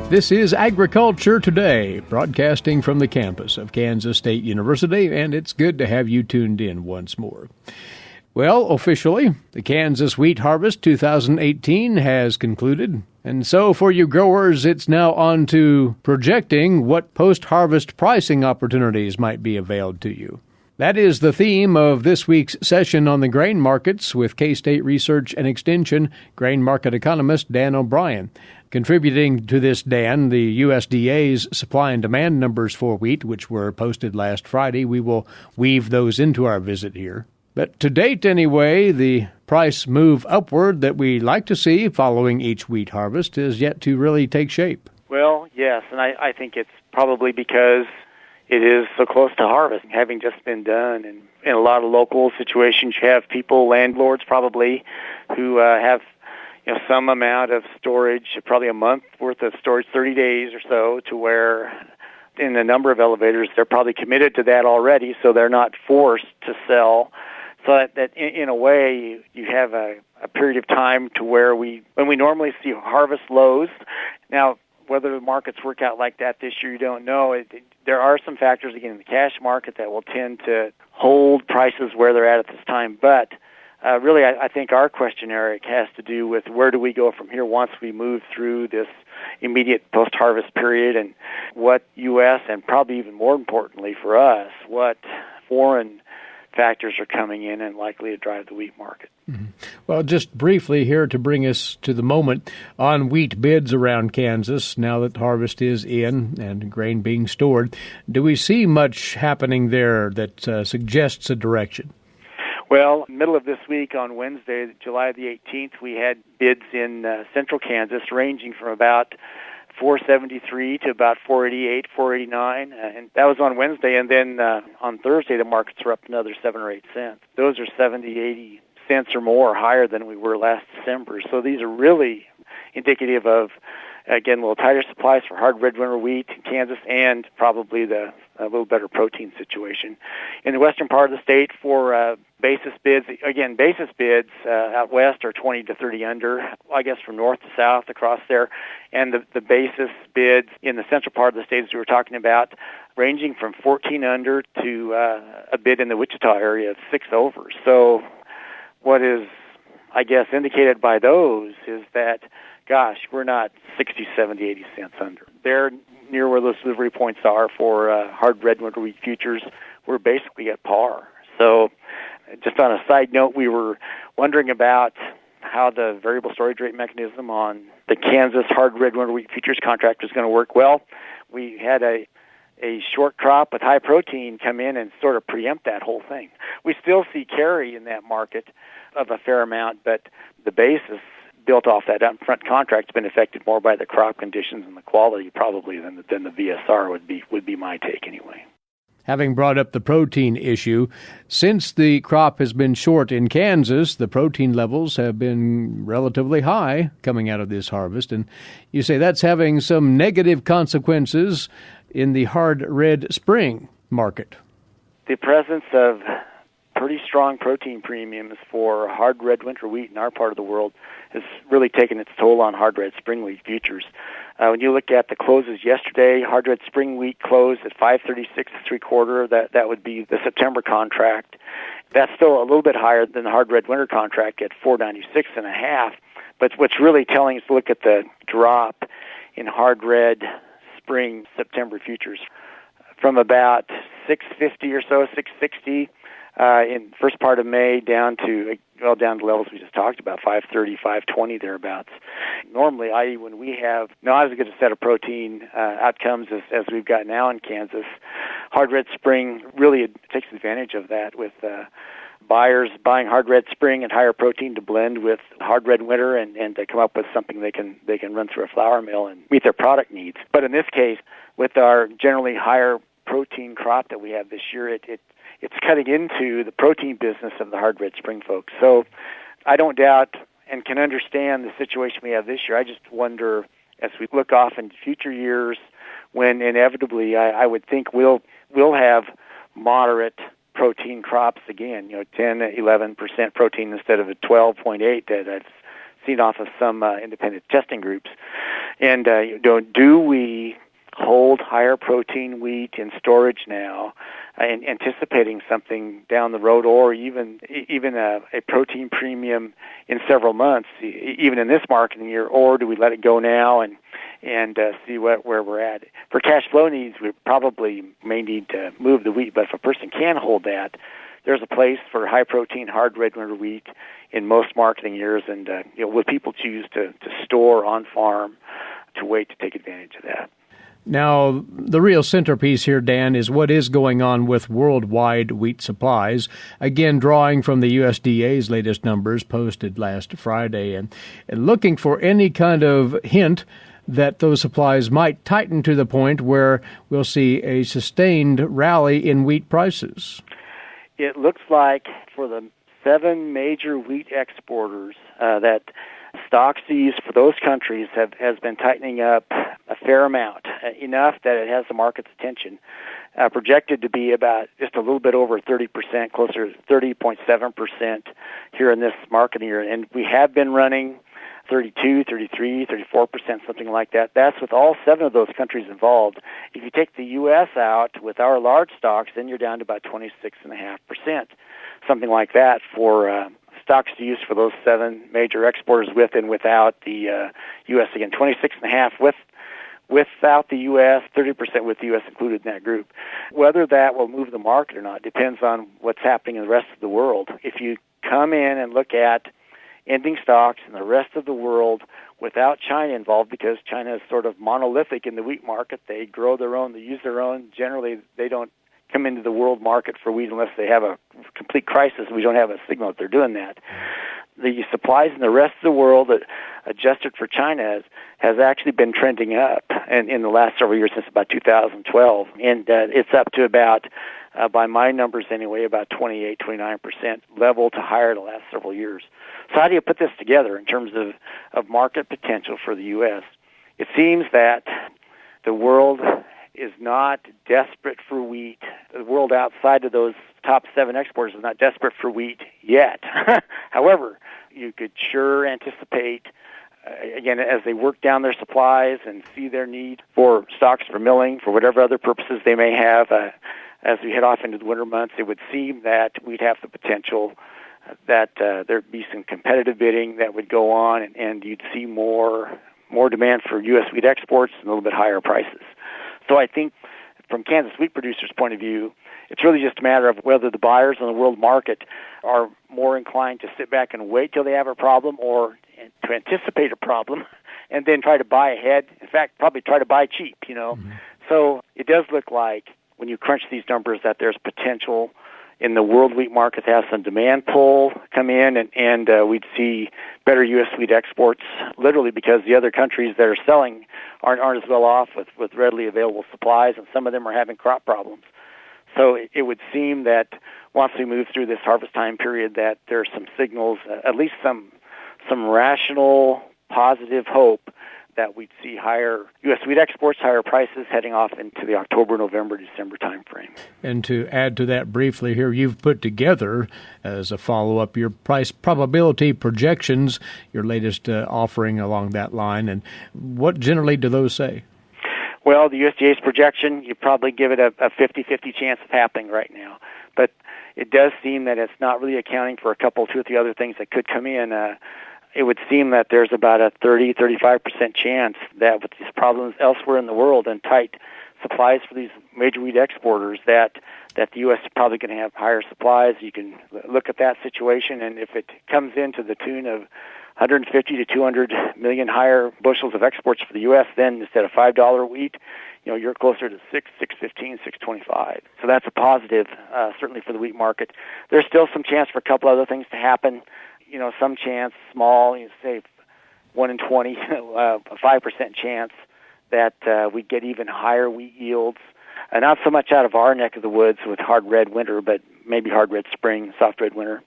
This is Agriculture Today, broadcasting from the campus of Kansas State University, and it's good to have you tuned in once more. Well, officially, the Kansas wheat harvest 2018 has concluded, and so for you growers, it's now on to projecting what post-harvest pricing opportunities might be availed to you. That is the theme of this week's session on the grain markets with K-State Research and Extension grain market economist Dan O'Brien. Contributing to this, Dan, the USDA's supply and demand numbers for wheat, which were posted last Friday. We will weave those into our visit here. But to date, anyway, the price move upward that we like to see following each wheat harvest is yet to really take shape. Well, yes, and I think it's probably because it is so close to harvest, having just been done. And in a lot of local situations, you have people, landlords probably, who have some amount of storage, probably a month worth of storage, 30 days or so, to where in a number of elevators, they're probably committed to that already, so they're not forced to sell. So that in a way, you have a period of time to where when we normally see harvest lows. Now, whether the markets work out like that this year, you don't know. There are some factors, again, in the cash market that will tend to hold prices where they're at this time. But really, I think our question, Eric, has to do with where do we go from here once we move through this immediate post-harvest period, and what U.S. and probably even more importantly for us, what foreign factors are coming in and likely to drive the wheat market. Mm-hmm. Well, just briefly here to bring us to the moment on wheat bids around Kansas, now that harvest is in and grain being stored, do we see much happening there that suggests a direction? Well, middle of this week on Wednesday, July the 18th, we had bids in central Kansas ranging from about $4.73 to about $4.88, $4.89, and that was on Wednesday. And then on Thursday, the markets were up another 7 or 8 cents. Those are 70, 80 cents or more higher than we were last December. So these are really indicative of, again, a little tighter supplies for hard red winter wheat in Kansas, and probably a little better protein situation. In the western part of the state for basis bids, again, basis bids out west are 20 to 30 under, I guess from north to south across there. And the basis bids in the central part of the state, as we were talking about, ranging from 14 under to a bid in the Wichita area of 6 over. So what is, I guess, indicated by those is that, gosh, we're not 60, 70, 80 cents under. They're near where those delivery points are for hard red winter wheat futures. We're basically at par. So just on a side note, we were wondering about how the variable storage rate mechanism on the Kansas hard red winter wheat futures contract was going to work. Well, we had a short crop with high protein come in and sort of preempt that whole thing. We still see carry in that market of a fair amount, but the basis built off that upfront contract has been affected more by the crop conditions and the quality probably than the VSR would be my take anyway. Having brought up the protein issue, since the crop has been short in Kansas, the protein levels have been relatively high coming out of this harvest, and you say that's having some negative consequences in the hard red spring market. The presence of pretty strong protein premiums for hard red winter wheat in our part of the world has really taken its toll on hard red spring wheat futures. When you look at the closes yesterday, hard red spring wheat closed at 536 3/4. That would be the September contract. That's still a little bit higher than the hard red winter contract at 496 1/2. But what's really telling is to look at the drop in hard red spring September futures from about 650 or so, 660 in first part of May down to levels we just talked about, 530, 520 thereabouts. Normally, i.e. when we have not as good a set of protein outcomes as we've got now in Kansas, hard red spring really takes advantage of that with buyers buying hard red spring and higher protein to blend with hard red winter and to come up with something they can run through a flour mill and meet their product needs. But in this case, with our generally higher protein crop that we have this year, it's cutting into the protein business of the hard red spring folks. So I don't doubt and can understand the situation we have this year. I just wonder, as we look off into future years, when inevitably I would think we'll have moderate protein crops again, 10, 11% protein instead of a 12.8 that I've seen off of some independent testing groups. And do we hold higher protein wheat in storage now, anticipating something down the road, or even a protein premium in several months, even in this marketing year, or do we let it go now and see where we're at? For cash flow needs, we probably may need to move the wheat, but if a person can hold that, there's a place for high protein, hard red winter wheat in most marketing years, and will people choose to store on farm to wait to take advantage of that? Now, the real centerpiece here, Dan, is what is going on with worldwide wheat supplies. Again, drawing from the USDA's latest numbers posted last Friday and looking for any kind of hint that those supplies might tighten to the point where we'll see a sustained rally in wheat prices. It looks like for the 7 major wheat exporters that stocks used for those countries has been tightening up a fair amount, enough that it has the market's attention. Projected to be about just a little bit over 30%, closer to 30.7% here in this marketing year. And we have been running 32, 33, 34%, something like that. That's with all 7 of those countries involved. If you take the U.S. out with our large stocks, then you're down to about 26.5%, something like that for stocks to use for those 7 major exporters with and without the U.S. Again, 26.5 without the U.S., 30% with the U.S. included in that group. Whether that will move the market or not depends on what's happening in the rest of the world. If you come in and look at ending stocks in the rest of the world without China involved, because China is sort of monolithic in the wheat market. They grow their own, they use their own. Generally, they don't come into the world market for wheat unless they have a complete crisis. We don't have a signal that they're doing that. The supplies in the rest of the world, adjusted for China, has actually been trending up in the last several years, since about 2012. And it's up to about, by my numbers anyway, about 28, 29% level to higher the last several years. So how do you put this together in terms of market potential for the U.S.? It seems that the world is not desperate for wheat. The world outside of those top 7 exporters is not desperate for wheat yet. However, you could sure anticipate, again, as they work down their supplies and see their need for stocks for milling, for whatever other purposes they may have, as we head off into the winter months, it would seem that we'd have the potential that there'd be some competitive bidding that would go on, and you'd see more demand for U.S. wheat exports and a little bit higher prices. So I think from Kansas wheat producers' point of view, it's really just a matter of whether the buyers in the world market are more inclined to sit back and wait till they have a problem, or to anticipate a problem and then try to buy ahead. In fact, probably try to buy cheap, Mm-hmm. So it does look like, when you crunch these numbers, that there's potential in the world wheat market to have some demand pull come in, and we'd see better U.S. wheat exports, literally because the other countries that are selling aren't as well off with readily available supplies, and some of them are having crop problems. So it would seem that once we move through this harvest time period, that there are some signals, at least some rational, positive hope that we'd see higher U.S. wheat exports, higher prices heading off into the October, November, December time frame. And to add to that briefly here, you've put together, as a follow-up, your price probability projections, your latest offering along that line. And what generally do those say? Well, the USDA's projection, you probably give it a 50-50 chance of happening right now. But it does seem that it's not really accounting for 2 or 3 other things that could come in. It would seem that there's about a 30-35% chance that with these problems elsewhere in the world and tight supplies for these major wheat exporters, that the U.S. is probably going to have higher supplies. You can look at that situation, and if it comes into the tune of 150 to 200 million higher bushels of exports for the U.S., then instead of $5 wheat, you're closer to $6.15, $6.25. So that's a positive, certainly for the wheat market. There's still some chance for a couple other things to happen. Some chance, small, say 1 in 20, a 5% chance that we get even higher wheat yields. Not so much out of our neck of the woods with hard red winter, but maybe hard red spring, soft red winter.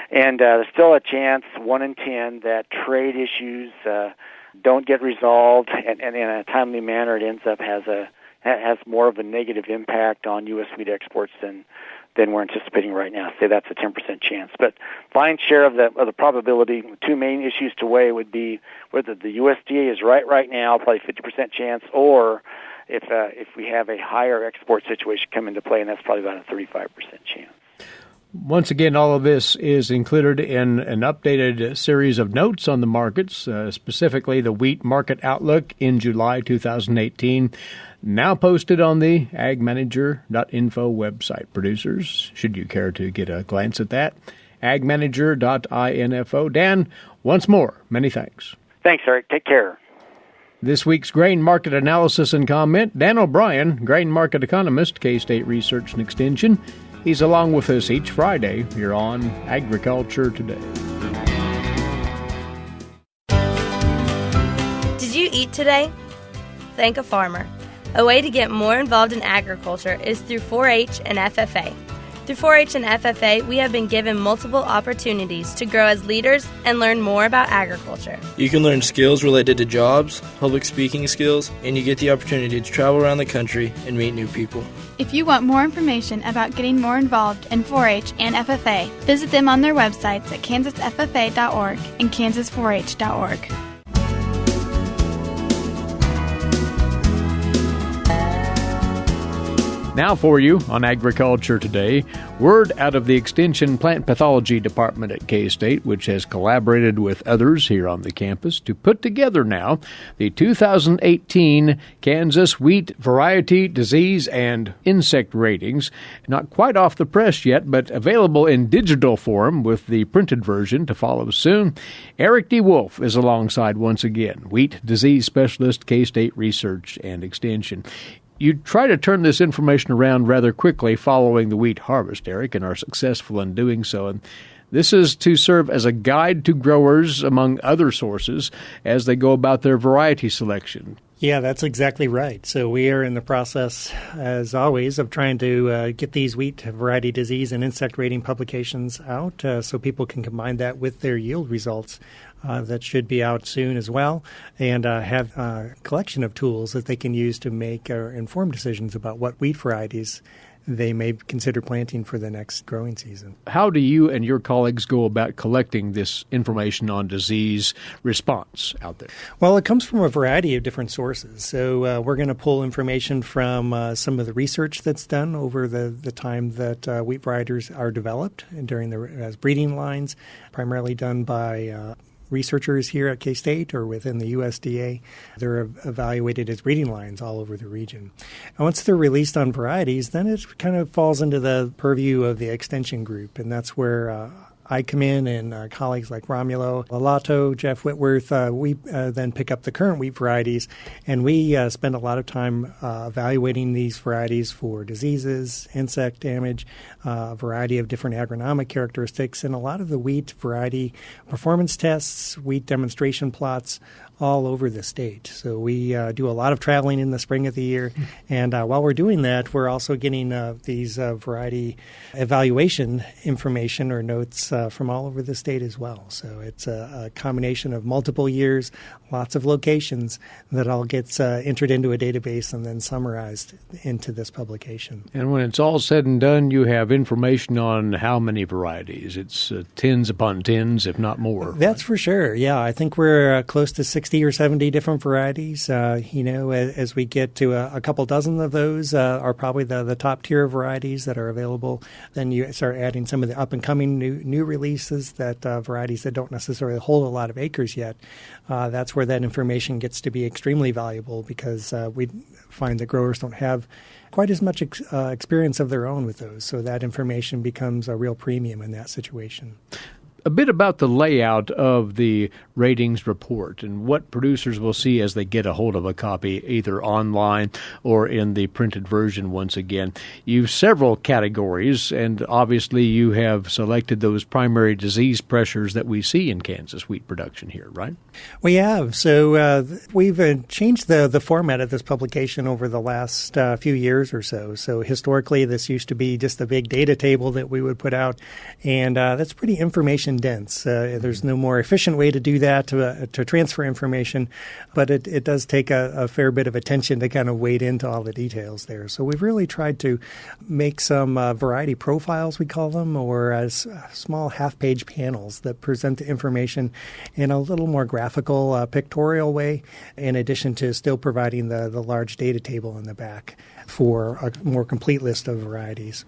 And there's still a chance, 1 in 10, that trade issues don't get resolved, and in a timely manner, it ends up has more of a negative impact on U.S. wheat exports than than we're anticipating right now. Say that's a 10% chance. But lion's share of the probability, two main issues to weigh would be whether the USDA is right now, probably 50% chance, or if we have a higher export situation come into play, and that's probably about a 35% chance. Once again, all of this is included in an updated series of notes on the markets, specifically the wheat market outlook in July 2018, now posted on the agmanager.info website. Producers, should you care to get a glance at that, agmanager.info. Dan, once more, many thanks. Thanks, Eric. Take care. This week's grain market analysis and comment, Dan O'Brien, grain market economist, K-State Research and Extension. He's along with us each Friday here on Agriculture Today. Did you eat today? Thank a farmer. A way to get more involved in agriculture is through 4-H and FFA. Through 4-H and FFA, we have been given multiple opportunities to grow as leaders and learn more about agriculture. You can learn skills related to jobs, public speaking skills, and you get the opportunity to travel around the country and meet new people. If you want more information about getting more involved in 4-H and FFA, visit them on their websites at kansasffa.org and kansas4h.org. Now for you on Agriculture Today, word out of the Extension Plant Pathology Department at K-State, which has collaborated with others here on the campus to put together now the 2018 Kansas Wheat Variety, Disease, and Insect Ratings. Not quite off the press yet, but available in digital form with the printed version to follow soon. Erick DeWolf is alongside once again, Wheat Disease Specialist, K-State Research and Extension. You try to turn this information around rather quickly following the wheat harvest, Eric, and are successful in doing so. And this is to serve as a guide to growers, among other sources, as they go about their variety selection. Yeah, that's exactly right. So we are in the process, as always, of trying to get these wheat variety disease and insect rating publications out so people can combine that with their yield results. That should be out soon as well, and have a collection of tools that they can use to make informed decisions about what wheat varieties they may consider planting for the next growing season. How do you and your colleagues go about collecting this information on disease response out there? Well, it comes from a variety of different sources. So we're going to pull information from some of the research that's done over the time that wheat varieties are developed during as breeding lines, primarily done by researchers here at K-State or within the USDA. They're evaluated as breeding lines all over the region. And once they're released on varieties, then it kind of falls into the purview of the extension group, and that's where I come in, and colleagues like Romulo Lalato, Jeff Whitworth, we then pick up the current wheat varieties, and we spend a lot of time evaluating these varieties for diseases, insect damage, a variety of different agronomic characteristics, and a lot of the wheat variety performance tests, wheat demonstration plots, all over the state. So we do a lot of traveling in the spring of the year. And while we're doing that, we're also getting these variety evaluation information or notes from all over the state as well. So it's a combination of multiple years, lots of locations that all gets entered into a database and then summarized into this publication. And when it's all said and done, you have information on how many varieties. It's tens upon tens, if not more. That's for sure. Yeah, I think we're close to 60 or 70 different varieties. As we get to a couple dozen of those are probably the top tier varieties that are available. Then you start adding some of the up-and-coming new releases, that varieties that don't necessarily hold a lot of acres yet. That's where that information gets to be extremely valuable, because we find that growers don't have quite as much experience of their own with those. So that information becomes a real premium in that situation. A bit about the layout of the ratings report and what producers will see as they get a hold of a copy, either online or in the printed version once again. You've several categories, and obviously you have selected those primary disease pressures that we see in Kansas wheat production here, right? We have. So we've changed the format of this publication over the last few years or so. So historically, this used to be just a big data table that we would put out, and that's pretty information condense. There's no more efficient way to do that, to transfer information, but it does take a fair bit of attention to kind of wade into all the details there. So we've really tried to make some variety profiles, we call them, or small half-page panels that present the information in a little more graphical, pictorial way, in addition to still providing the large data table in the back for a more complete list of varieties.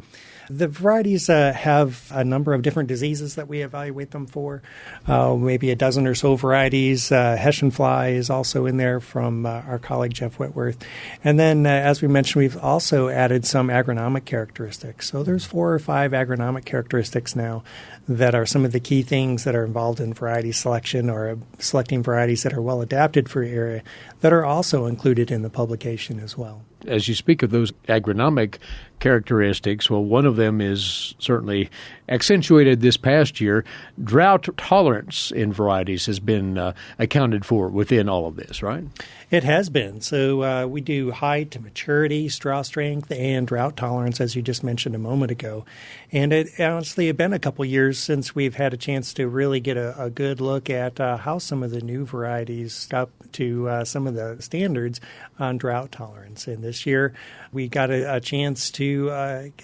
The varieties have a number of different diseases that we evaluate them for, maybe a dozen or so varieties. Hessian fly is also in there from our colleague Jeff Whitworth. And then, as we mentioned, we've also added some agronomic characteristics. So there's 4 or 5 agronomic characteristics now that are some of the key things that are involved in variety selection or selecting varieties that are well adapted for your area that are also included in the publication as well. As you speak of those agronomic characteristics, well, one of them is certainly accentuated this past year. Drought tolerance in varieties has been accounted for within all of this, right? It has been. So we do height to maturity, straw strength, and drought tolerance, as you just mentioned a moment ago. And it honestly has been a couple years since we've had a chance to really get a good look at how some of the new varieties up to some of the standards on drought tolerance. And this year we got a chance to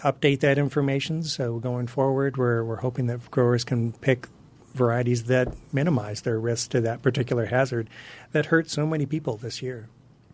update that information. So going forward, we're hoping that growers can pick varieties that minimize their risk to that particular hazard that hurt so many people this year.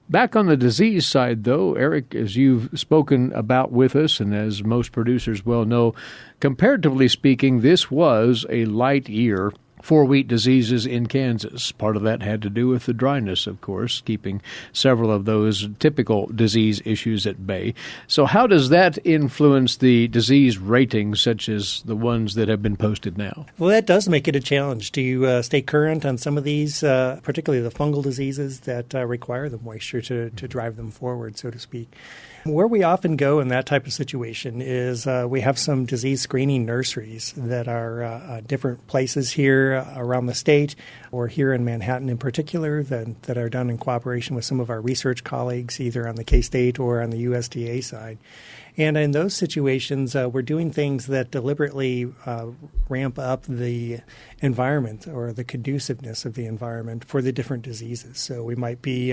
Back on the disease side, though, Eric, as you've spoken about with us, and as most producers well know, comparatively speaking, this was a light year for wheat diseases in Kansas. Part of that had to do with the dryness, of course, keeping several of those typical disease issues at bay. So how does that influence the disease ratings, such as the ones that have been posted now? Well, that does make it a challenge to stay current on some of these, particularly the fungal diseases that require the moisture to drive them forward, so to speak. Where we often go in that type of situation is we have some disease screening nurseries that are different places here around the state, or here in Manhattan in particular, that are done in cooperation with some of our research colleagues, either on the K-State or on the USDA side. And in those situations, we're doing things that deliberately ramp up the environment or the conduciveness of the environment for the different diseases. So we might be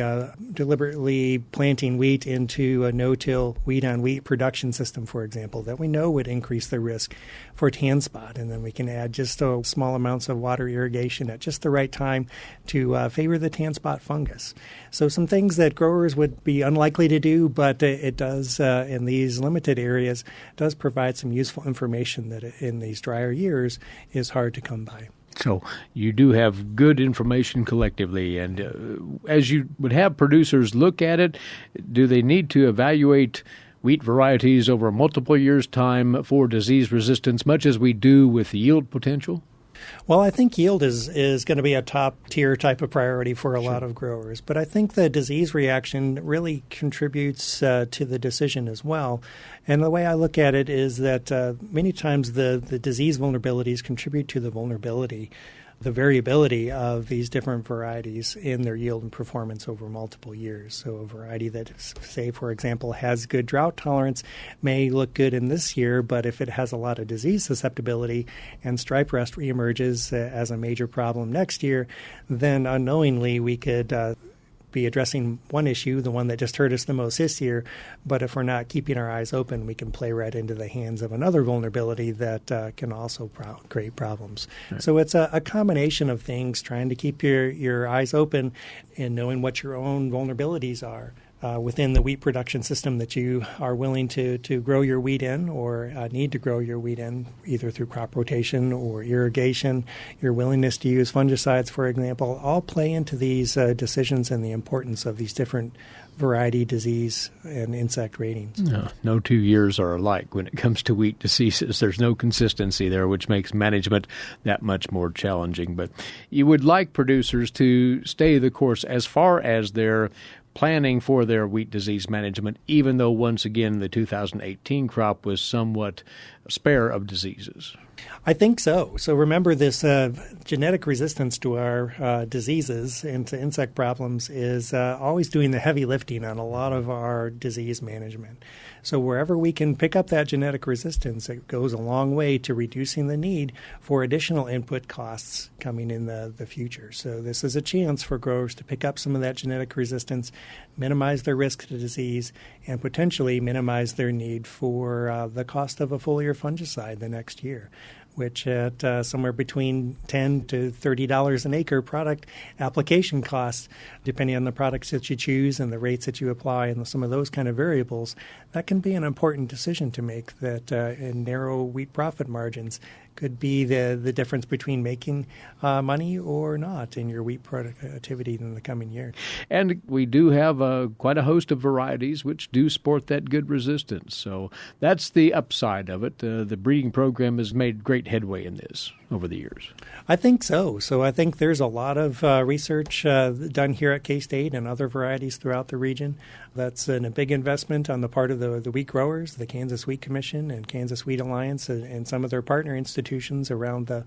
deliberately planting wheat into a no-till wheat-on-wheat production system, for example, that we know would increase the risk for tan spot. And then we can add just small amounts of water irrigation at just the right time to favor the tan spot fungus. So some things that growers would be unlikely to do, but it does in these limited areas, does provide some useful information that in these drier years is hard to come by. So you do have good information collectively, and as you would have producers look at it, do they need to evaluate wheat varieties over multiple years' time for disease resistance, much as we do with yield potential? Well, I think yield is going to be a top-tier type of priority for a lot of growers. But I think the disease reaction really contributes to the decision as well. And the way I look at it is that many times the disease vulnerabilities contribute to the variability of these different varieties in their yield and performance over multiple years. So a variety that, say, for example, has good drought tolerance may look good in this year, but if it has a lot of disease susceptibility and stripe rust reemerges as a major problem next year, then unknowingly we could be addressing one issue, the one that just hurt us the most this year, but if we're not keeping our eyes open, we can play right into the hands of another vulnerability that can also create problems. Right. So it's a combination of things, trying to keep your eyes open and knowing what your own vulnerabilities are within the wheat production system that you are willing to grow your wheat in or need to grow your wheat in, either through crop rotation or irrigation. Your willingness to use fungicides, for example, all play into these decisions and the importance of these different variety, disease, and insect ratings. No 2 years are alike when it comes to wheat diseases. There's no consistency there, which makes management that much more challenging. But you would like producers to stay the course as far as their planning for their wheat disease management, even though, once again, the 2018 crop was somewhat spare of diseases. I think so. So remember, this genetic resistance to our diseases and to insect problems is always doing the heavy lifting on a lot of our disease management. So wherever we can pick up that genetic resistance, it goes a long way to reducing the need for additional input costs coming in the future. So this is a chance for growers to pick up some of that genetic resistance, minimize their risk to disease, and potentially minimize their need for the cost of a foliar fungicide the next year, which at somewhere between $10 to $30 an acre product application costs, depending on the products that you choose and the rates that you apply and some of those kind of variables, that can be an important decision to make that in narrow wheat profit margins could be the difference between making money or not in your wheat productivity in the coming year. And we do have quite a host of varieties which do sport that good resistance. So that's the upside of it. The breeding program has made great headway in this over the years. I think so. So I think there's a lot of research done here at K-State and other varieties throughout the region. That's a big investment on the part of the wheat growers, the Kansas Wheat Commission and Kansas Wheat Alliance, and some of their partner institutions around the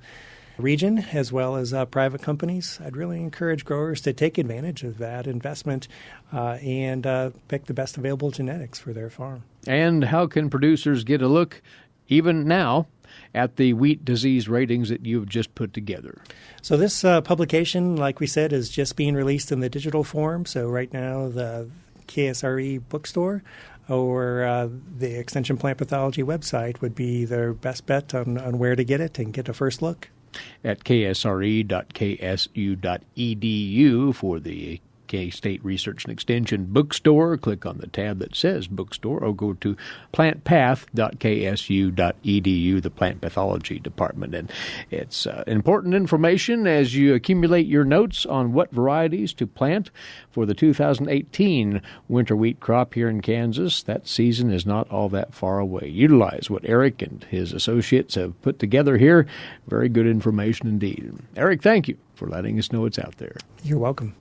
region, as well as private companies. I'd really encourage growers to take advantage of that investment and pick the best available genetics for their farm. And how can producers get a look, even now, at the wheat disease ratings that you've just put together? So this publication, like we said, is just being released in the digital form. So right now, the KSRE bookstore or the Extension Plant Pathology website would be their best bet on where to get it and get a first look. At ksre.ksu.edu for the K-State Research and Extension bookstore. Click on the tab that says bookstore or go to plantpath.ksu.edu, the plant pathology department. And it's important information as you accumulate your notes on what varieties to plant for the 2018 winter wheat crop here in Kansas. That season is not all that far away. Utilize what Eric and his associates have put together here. Very good information indeed. Eric, thank you for letting us know it's out there. You're welcome.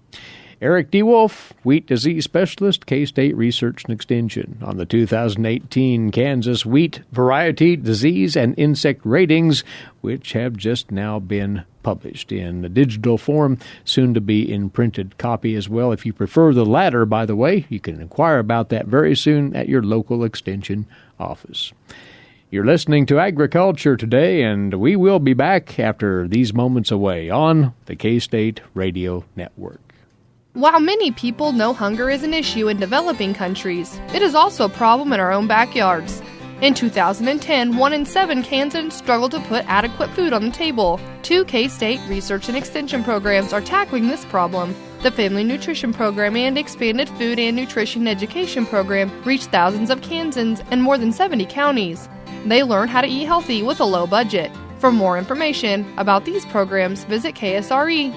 Erick DeWolf, Wheat Disease Specialist, K-State Research and Extension, on the 2018 Kansas Wheat Variety, Disease, and Insect Ratings, which have just now been published in the digital form, soon to be in printed copy as well. If you prefer the latter, by the way, you can inquire about that very soon at your local Extension office. You're listening to Agriculture Today, and we will be back after these moments away on the K-State Radio Network. While many people know hunger is an issue in developing countries, it is also a problem in our own backyards. In 2010, 1 in 7 Kansans struggled to put adequate food on the table. 2 K-State Research and Extension programs are tackling this problem. The Family Nutrition Program and Expanded Food and Nutrition Education Program reach thousands of Kansans in more than 70 counties. They learn how to eat healthy with a low budget. For more information about these programs, visit ksre.ksu.edu.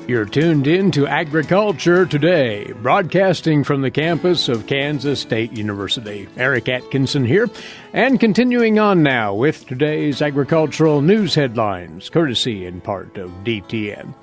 You're tuned in to Agriculture Today, broadcasting from the campus of Kansas State University. Eric Atkinson here, and continuing on now with today's agricultural news headlines, courtesy in part of DTN.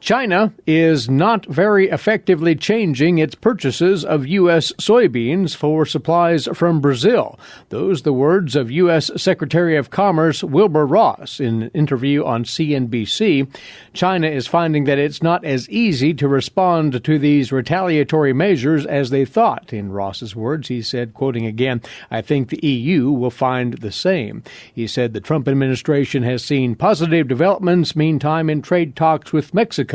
China is not very effectively changing its purchases of U.S. soybeans for supplies from Brazil. Those are the words of U.S. Secretary of Commerce Wilbur Ross in an interview on CNBC. China is finding that it's not as easy to respond to these retaliatory measures as they thought. In Ross's words, he said, quoting again, "I think the EU will find the same." He said the Trump administration has seen positive developments, meantime, in trade talks with Mexico.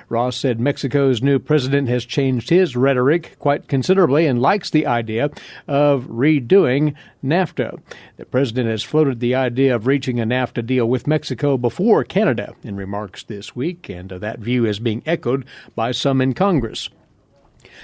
Ross said Mexico's new president has changed his rhetoric quite considerably and likes the idea of redoing NAFTA. The president has floated the idea of reaching a NAFTA deal with Mexico before Canada in remarks this week, and that view is being echoed by some in Congress.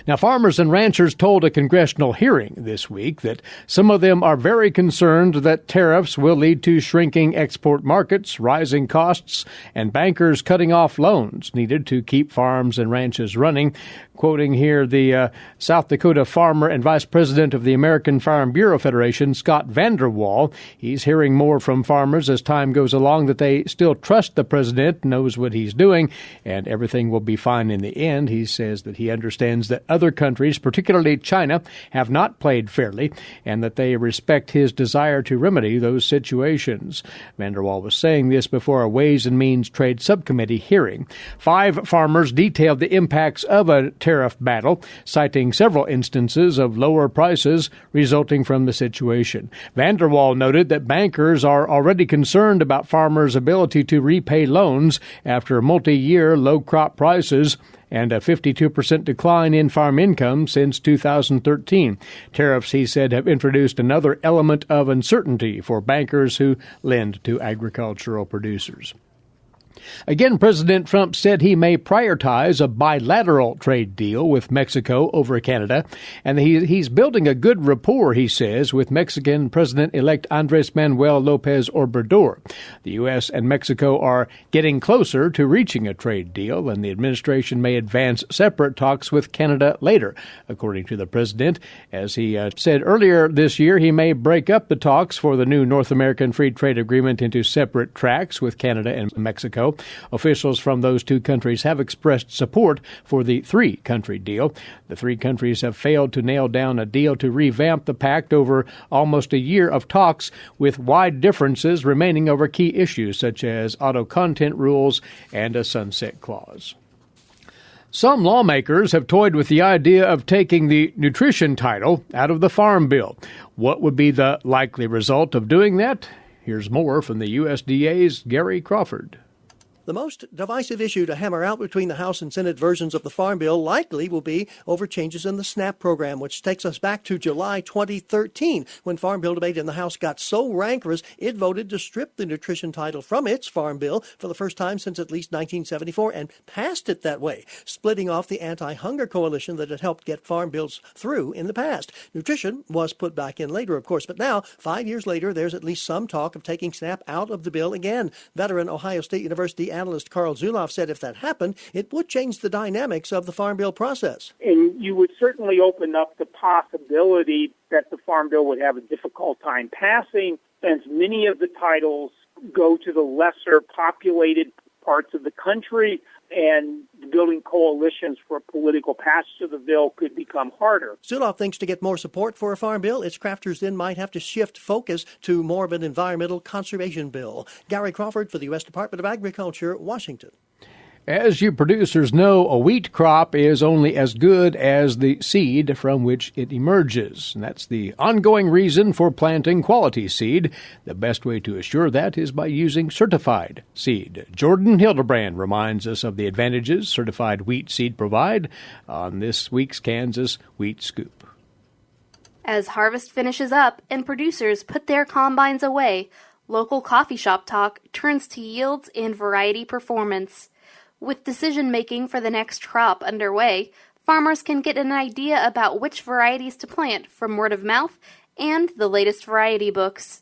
Now, farmers and ranchers told a congressional hearing this week that some of them are very concerned that tariffs will lead to shrinking export markets, rising costs, and bankers cutting off loans needed to keep farms and ranches running. Quoting here the South Dakota farmer and vice president of the American Farm Bureau Federation, Scott Vanderwall, he's hearing more from farmers as time goes along that they still trust the president, knows what he's doing, and everything will be fine in the end. He says that he understands that other countries, particularly China, have not played fairly and that they respect his desire to remedy those situations. Van der Waal was saying this before a Ways and Means Trade Subcommittee hearing. 5 farmers detailed the impacts of a tariff battle, citing several instances of lower prices resulting from the situation. Van der Waal noted that bankers are already concerned about farmers' ability to repay loans after multi-year low crop prices and a 52% decline in farm income since 2013. Tariffs, he said, have introduced another element of uncertainty for bankers who lend to agricultural producers. Again, President Trump said he may prioritize a bilateral trade deal with Mexico over Canada, and he's building a good rapport, he says, with Mexican President-elect Andrés Manuel López Obrador. The U.S. and Mexico are getting closer to reaching a trade deal, and the administration may advance separate talks with Canada later, according to the president. As he said earlier this year, he may break up the talks for the new North American Free Trade Agreement into separate tracks with Canada and Mexico. Officials from those two countries have expressed support for the three-country deal. The three countries have failed to nail down a deal to revamp the pact over almost a year of talks, with wide differences remaining over key issues such as auto content rules and a sunset clause. Some lawmakers have toyed with the idea of taking the nutrition title out of the Farm Bill. What would be the likely result of doing that? Here's more from the USDA's Gary Crawford. The most divisive issue to hammer out between the House and Senate versions of the Farm Bill likely will be over changes in the SNAP program, which takes us back to July 2013, when Farm Bill debate in the House got so rancorous it voted to strip the nutrition title from its Farm Bill for the first time since at least 1974 and passed it that way, splitting off the anti-hunger coalition that had helped get farm bills through in the past. Nutrition was put back in later, of course, but now, 5 years later, there's at least some talk of taking SNAP out of the bill again. Veteran Ohio State University analyst Carl Zuloff said if that happened, it would change the dynamics of the Farm Bill process. And you would certainly open up the possibility that the Farm Bill would have a difficult time passing, since many of the titles go to the lesser populated parts of the country, and building coalitions for political passage of the bill could become harder. Zuloff thinks to get more support for a farm bill, its crafters then might have to shift focus to more of an environmental conservation bill. Gary Crawford for the U.S. Department of Agriculture, Washington. As you producers know, a wheat crop is only as good as the seed from which it emerges. And that's the ongoing reason for planting quality seed. The best way to assure that is by using certified seed. Jordan Hildebrand reminds us of the advantages certified wheat seed provide on this week's Kansas Wheat Scoop. As harvest finishes up and producers put their combines away, local coffee shop talk turns to yields and variety performance. With decision-making for the next crop underway, farmers can get an idea about which varieties to plant from word of mouth and the latest variety books.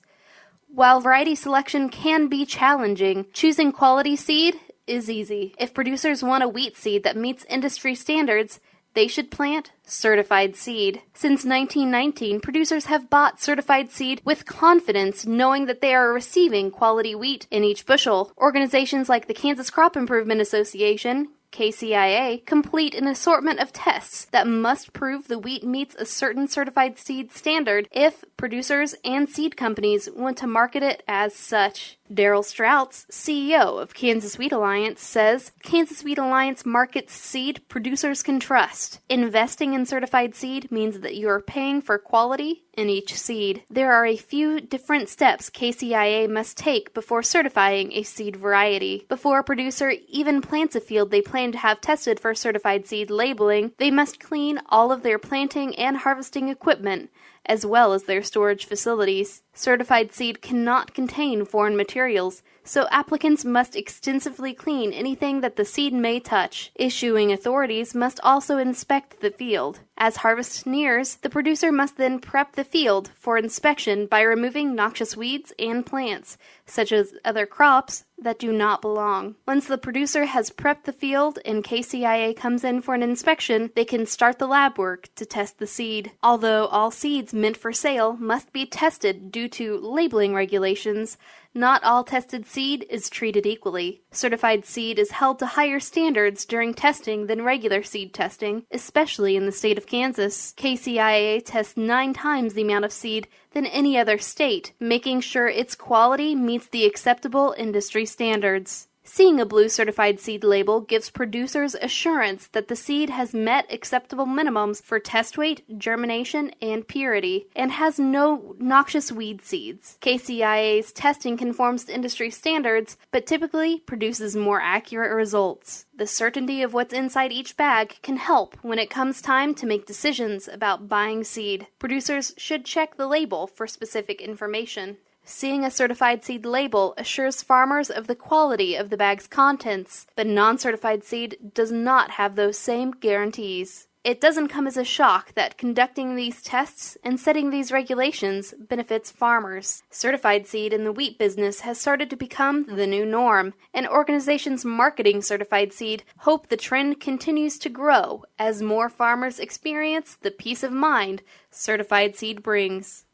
While variety selection can be challenging, choosing quality seed is easy. If producers want a wheat seed that meets industry standards, they should plant certified seed. Since 1919, producers have bought certified seed with confidence, knowing that they are receiving quality wheat in each bushel. Organizations like the Kansas Crop Improvement Association, KCIA, complete an assortment of tests that must prove the wheat meets a certain certified seed standard if producers and seed companies want to market it as such. Daryl Strouts, CEO of Kansas Wheat Alliance, says Kansas Wheat Alliance markets seed producers can trust. Investing in certified seed means that you are paying for quality in each seed. There are a few different steps KCIA must take before certifying a seed variety. Before a producer even plants a field they plan to have tested for certified seed labeling, they must clean all of their planting and harvesting equipment, as well as their storage facilities. Certified seed cannot contain foreign materials, so applicants must extensively clean anything that the seed may touch. Issuing authorities must also inspect the field. As harvest nears, the producer must then prep the field for inspection by removing noxious weeds and plants, such as other crops that do not belong. Once the producer has prepped the field and KCIA comes in for an inspection, they can start the lab work to test the seed. Although all seeds meant for sale must be tested due due to labeling regulations, not all tested seed is treated equally. Certified seed is held to higher standards during testing than regular seed testing, especially in the state of Kansas. KCIA tests 9 times the amount of seed than any other state, making sure its quality meets the acceptable industry standards. Seeing a blue certified seed label gives producers assurance that the seed has met acceptable minimums for test weight, germination, and purity, and has no noxious weed seeds. KCIA's testing conforms to industry standards, but typically produces more accurate results. The certainty of what's inside each bag can help when it comes time to make decisions about buying seed. Producers should check the label for specific information. Seeing a certified seed label assures farmers of the quality of the bag's contents, but non-certified seed does not have those same guarantees. It doesn't come as a shock that conducting these tests and setting these regulations benefits farmers. Certified seed in the wheat business has started to become the new norm, and organizations marketing certified seed hope the trend continues to grow as more farmers experience the peace of mind certified seed brings.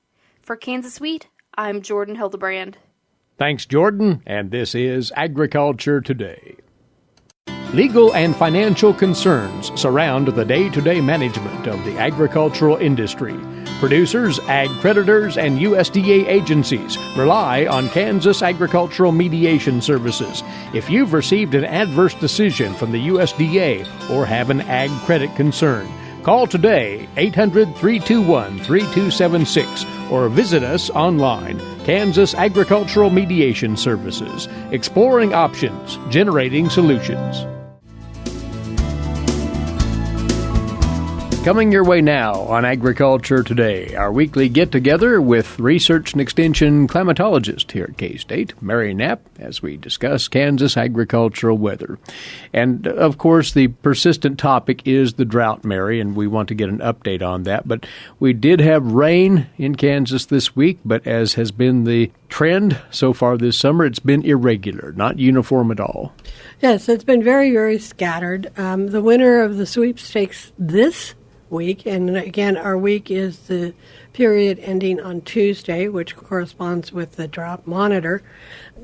For Kansas Wheat, I'm Jordan Hildebrand. Thanks, Jordan, and this is Agriculture Today. Legal and financial concerns surround the day-to-day management of the agricultural industry. Producers, ag creditors, and USDA agencies rely on Kansas Agricultural Mediation Services. If you've received an adverse decision from the USDA or have an ag credit concern, call today, 800-321-3276, or visit us online, Kansas Agricultural Mediation Services, exploring options, generating solutions. Coming your way now on Agriculture Today, our weekly get-together with Research and Extension climatologist here at K-State, Mary Knapp, as we discuss Kansas agricultural weather. And, of course, the persistent topic is the drought, Mary, and we want to get an update on that. But we did have rain in Kansas this week, but as has been the trend so far this summer, it's been irregular, not uniform at all. Yes, it's been very, very scattered. The winner of the sweepstakes this week, and again, our week is the period ending on Tuesday, which corresponds with the drought monitor.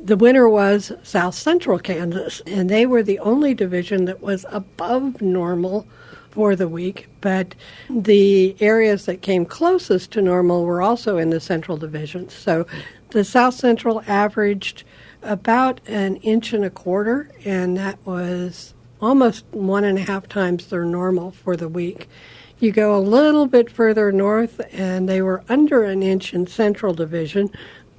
The winner was South Central Kansas, and they were the only division that was above normal for the week, but the areas that came closest to normal were also in the Central Division. So the South Central averaged about 1.25 inches, and that was almost 1.5 times their normal for the week. You go a little bit further north, and they were under 1 inch in Central Division,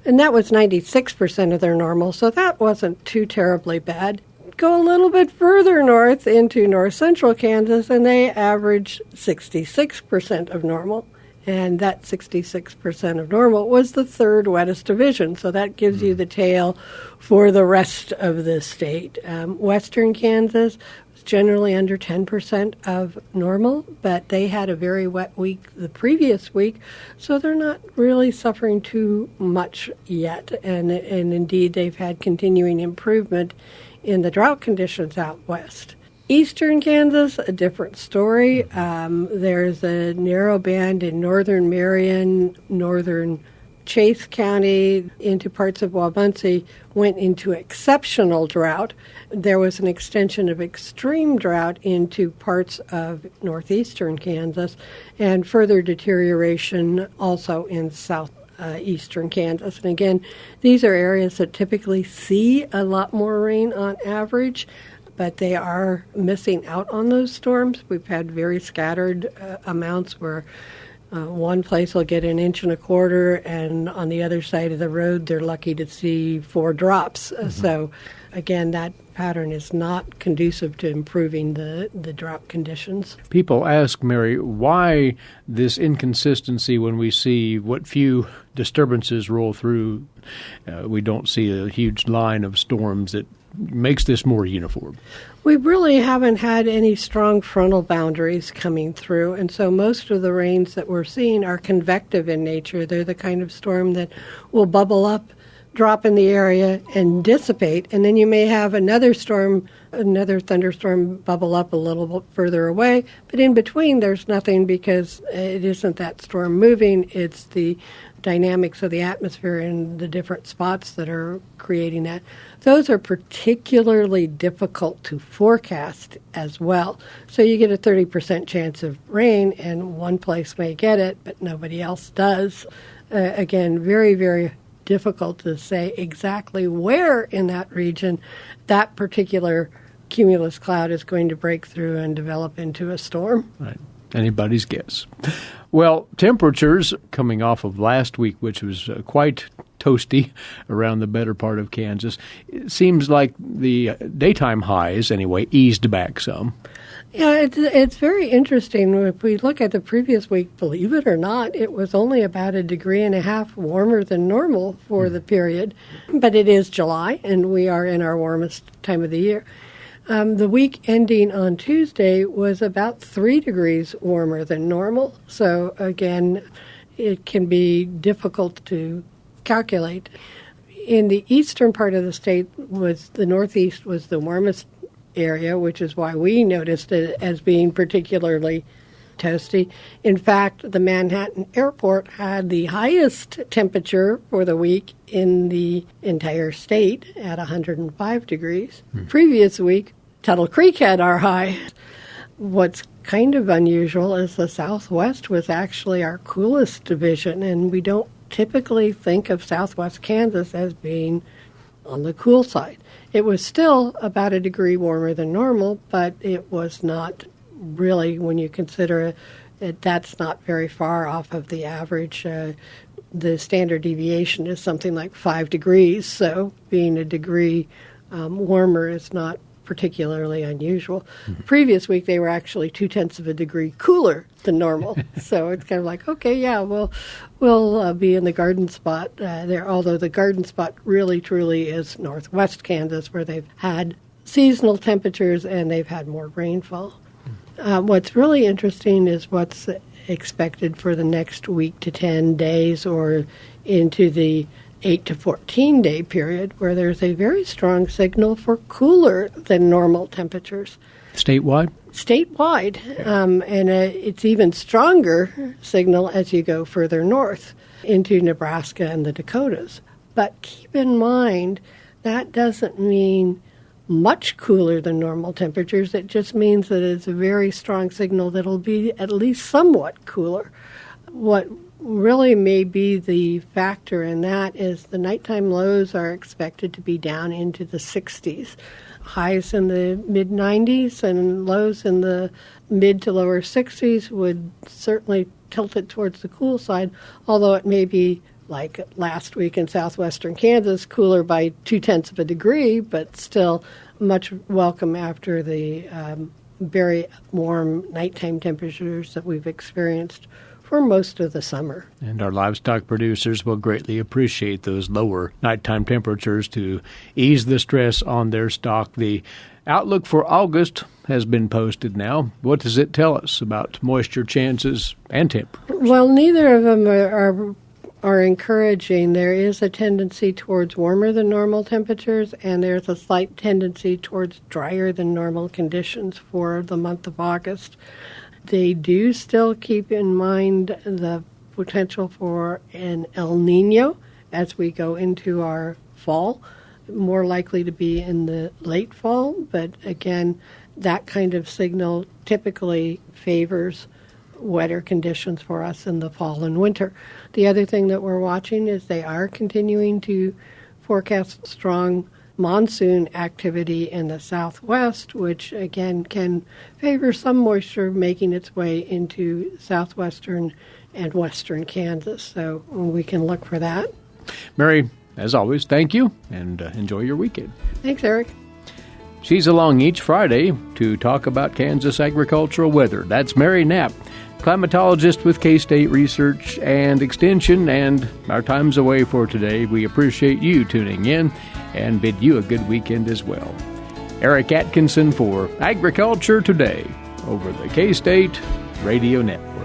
and that was 96% of their normal, so that wasn't too terribly bad. Go a little bit further north into north central Kansas, and they averaged 66% of normal. And that 66% of normal was the third wettest division, so that gives you the tale for the rest of the state. Western Kansas was generally under 10% of normal, but they had a very wet week the previous week, so they're not really suffering too much yet. And indeed, they've had continuing improvement in the drought conditions out west. Eastern Kansas, a different story. There's a narrow band in northern Marion, northern Chase County, into parts of Waubonsee, went into exceptional drought. There was an extension of extreme drought into parts of northeastern Kansas, and further deterioration also in southeastern Kansas. And again, these are areas that typically see a lot more rain on average, but they are missing out on those storms. We've had very scattered amounts where one place will get 1.25 inches, and on the other side of the road, they're lucky to see 4 drops. So, again, that pattern is not conducive to improving the drought conditions. People ask, Mary, why this inconsistency when we see what few disturbances roll through? We don't see a huge line of storms that makes this more uniform. We really haven't had any strong frontal boundaries coming through, and so most of the rains that we're seeing are convective in nature. They're the kind of storm that will bubble up, drop in the area, and dissipate, and then you may have another thunderstorm bubble up a little bit further away, but in between there's nothing because it isn't that storm moving, it's the dynamics of the atmosphere in the different spots that are creating that. Those are particularly difficult to forecast as well. So you get a 30% chance of rain, and one place may get it, but nobody else does. Again, very, very difficult to say exactly where in that region that particular cumulus cloud is going to break through and develop into a storm. Right. Anybody's guess. Well, temperatures coming off of last week, which was quite toasty around the better part of Kansas, it seems like the daytime highs, anyway, eased back some. Yeah, it's very interesting. If we look at the previous week, believe it or not, it was only about 1.5 degrees warmer than normal for the period. But it is July, and we are in our warmest time of the year. The week ending on Tuesday was about 3 degrees warmer than normal. So, again, it can be difficult to calculate. In the eastern part of the state, the northeast was the warmest area, which is why we noticed it as being particularly toasty. In fact, the Manhattan airport had the highest temperature for the week in the entire state at 105 degrees. Previous week, Tuttle Creek had our high. What's kind of unusual is the Southwest was actually our coolest division, and we don't typically think of Southwest Kansas as being on the cool side. It was still about 1 degree warmer than normal, but it was not really, when you consider it, that's not very far off of the average. The standard deviation is something like 5 degrees, so being 1 degree warmer is not particularly unusual. Previous week, they were actually 0.2 degrees cooler than normal. So it's kind of like, okay, yeah, we'll be in the garden spot there, although the garden spot really, truly is northwest Kansas, where they've had seasonal temperatures and they've had more rainfall. What's really interesting is what's expected for the next week to 10 days or into the 8 to 14 day period, where there's a very strong signal for cooler than normal temperatures. Statewide? Statewide. And it's even stronger signal as you go further north into Nebraska and the Dakotas. But keep in mind, that doesn't mean much cooler than normal temperatures. It just means that it's a very strong signal that it'll be at least somewhat cooler. What really may be the factor in that is the nighttime lows are expected to be down into the 60s. Highs in the mid-90s and lows in the mid to lower 60s would certainly tilt it towards the cool side, although it may be like last week in southwestern Kansas, cooler by 0.2 degrees, but still much welcome after the very warm nighttime temperatures that we've experienced for most of the summer. And our livestock producers will greatly appreciate those lower nighttime temperatures to ease the stress on their stock. The outlook for August has been posted now. What does it tell us about moisture chances and temperatures? Well, neither of them are encouraging. There is a tendency towards warmer than normal temperatures, and there's a slight tendency towards drier than normal conditions for the month of August. They do still keep in mind the potential for an El Nino as we go into our fall, more likely to be in the late fall, but again, that kind of signal typically favors wetter conditions for us in the fall and winter. The other thing that we're watching is they are continuing to forecast strong monsoon activity in the southwest, which again can favor some moisture making its way into southwestern and western Kansas. So we can look for that. Mary, as always, thank you and enjoy your weekend. Thanks, Eric. She's along each Friday to talk about Kansas agricultural weather. That's Mary Knapp, climatologist with K-State Research and Extension, and our time's away for today. We appreciate you tuning in and bid you a good weekend as well. Eric Atkinson for Agriculture Today over the K-State Radio Network.